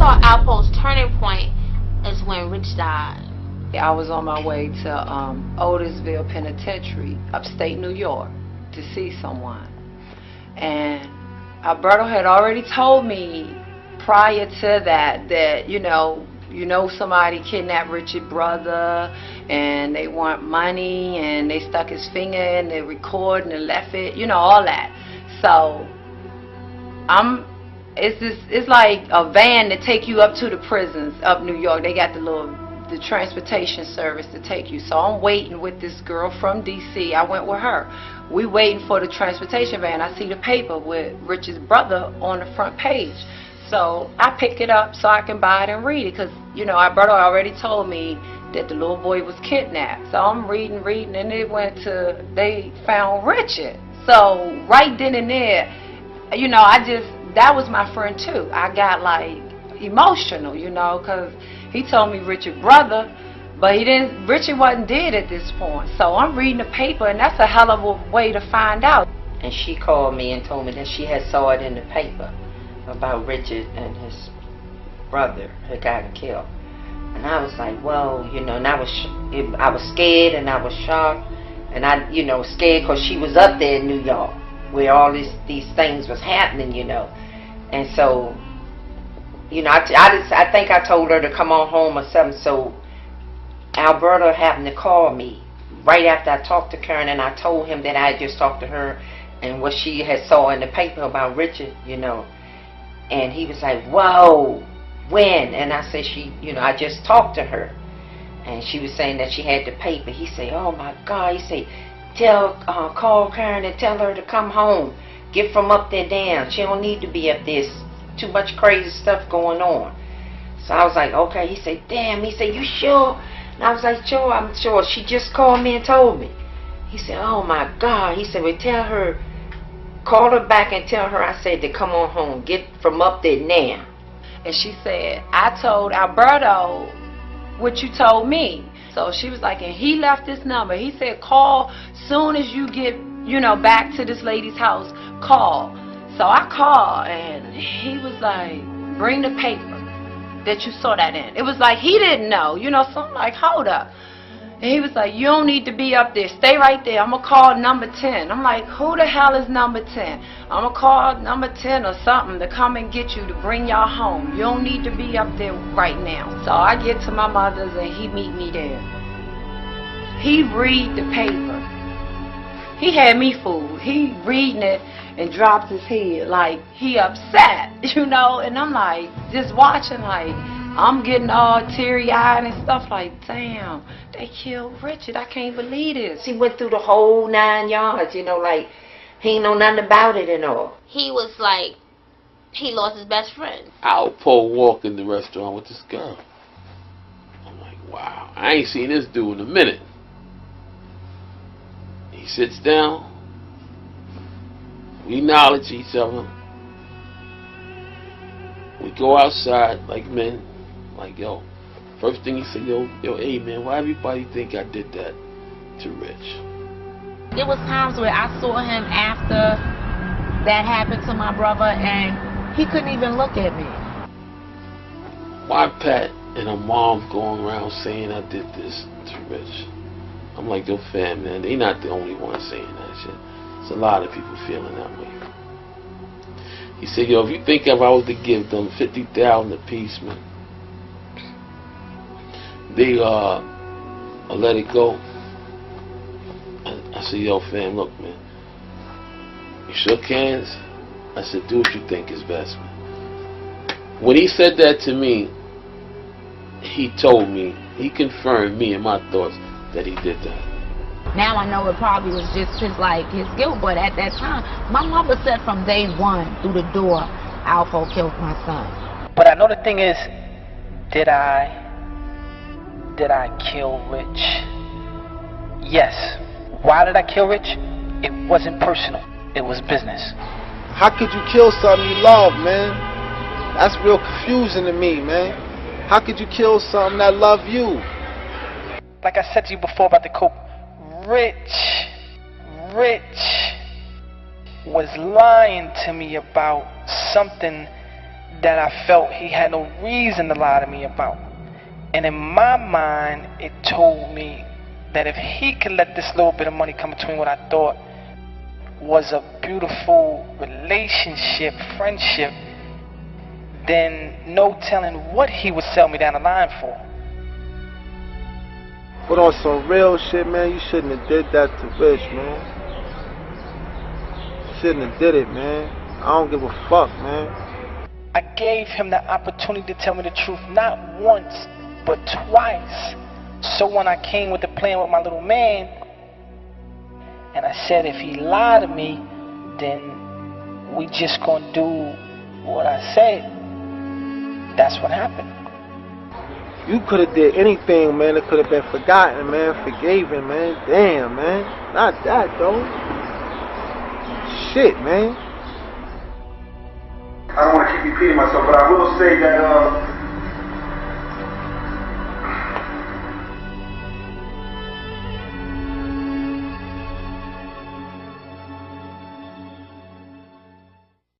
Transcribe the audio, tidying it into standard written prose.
call Alpo's turning point is when Rich died. I was on my way to Otisville Penitentiary, upstate New York, to see someone. And Alberto had already told me prior to that you know somebody kidnapped Richard's brother and they want money and they stuck his finger in the recording and left it, you know, all that. So it's like a van to take you up to the prisons up New York. They got the transportation service to take you. So I'm waiting with this girl from DC. I went with her. We waiting for the transportation van. I see the paper with Richard's brother on the front page. So I pick it up so I can buy it and read it, because, you know, Alberto already told me that the little boy was kidnapped. So I'm reading, and they found Richard. So right then and there, you know, that was my friend too. I got like emotional, you know, because he told me Richard's brother, but Richard wasn't dead at this point. So I'm reading the paper, and that's a hell of a way to find out. And she called me and told me that she had saw it in the paper about Richard and his brother had gotten killed. And I was like, well, you know, and I was scared and I was shocked, and I, you know, scared because she was up there in New York where all these things was happening, you know. And so, you know, I think I told her to come on home or something. So Alberto happened to call me right after I talked to Karen, and I told him that I had just talked to her and what she had saw in the paper about Richard, you know. And he was like, whoa, when? And I said, you know, I just talked to her. And she was saying that she had the paper. He said, oh my God. He said, call Karen and tell her to come home. Get from up there down. She don't need to be up there. Too much crazy stuff going on. So I was like, okay. He said, damn. He said, you sure? And I was like, sure, I'm sure. She just called me and told me. He said, oh my God. He said, well, tell her. Call her back and tell her I said to come on home. Get from up there now. And she said, I told Alberto what you told me. So she was like, and he left this number. He said, call soon as you get, you know, back to this lady's house, call. So I called, and he was like, bring the paper that you saw that in. It was like he didn't know, you know, so I'm like, hold up. And he was like, you don't need to be up there. Stay right there. I'm going to call number 10. I'm like, who the hell is number 10? I'm going to call number 10 or something to come and get you, to bring y'all home. You don't need to be up there right now. So I get to my mother's, and he meet me there. He read the paper. He had me fooled. He reading it and dropped his head like he upset, you know. And I'm like, just watching, like, I'm getting all teary-eyed and stuff, like, damn, they killed Richard. I can't believe this. He went through the whole 9 yards, you know, like, he ain't know nothing about it and all. He was like, he lost his best friend. Alpo walked in the restaurant with this girl. I'm like, wow, I ain't seen this dude in a minute. He sits down. We acknowledge each other. We go outside like men. Like, yo, first thing he said, yo, hey man, why everybody think I did that to Rich? There was times where I saw him after that happened to my brother, and he couldn't even look at me. Why Pat and her mom going around saying I did this to Rich? I'm like, yo fam, man, they not the only ones saying that shit. There's a lot of people feeling that way. He said, yo, if you think if I was to give them $50,000 apiece, man, they let it go. I said, yo fam, look man, we shook hands. I said, do what you think is best, man. When he said that to me, he told me, he confirmed me and my thoughts that he did that. Now I know it probably was just his guilt, but at that time, my mother said from day one through the door, Alpo killed my son. But I know the thing is, did I kill Rich? Yes. Why did I kill Rich? It wasn't personal. It was business. How could you kill something you love, man? That's real confusing to me, man. How could you kill something that love you? Like I said to you before about the coke, Rich was lying to me about something that I felt he had no reason to lie to me about. And in my mind, it told me that if he could let this little bit of money come between what I thought was a beautiful relationship, friendship, then no telling what he would sell me down the line for. But on some real shit, man, you shouldn't have did that to Rich, man. Shouldn't have did it, man. I don't give a fuck, man. I gave him the opportunity to tell me the truth, not once, but twice. So when I came with the plan with my little man, and I said if he lied to me, then we just gonna do what I said. That's what happened. You could have did anything, man. It could have been forgotten, man. Forgiven, man. Damn, man. Not that, though. Shit, man. I don't want to keep repeating myself, but I will say that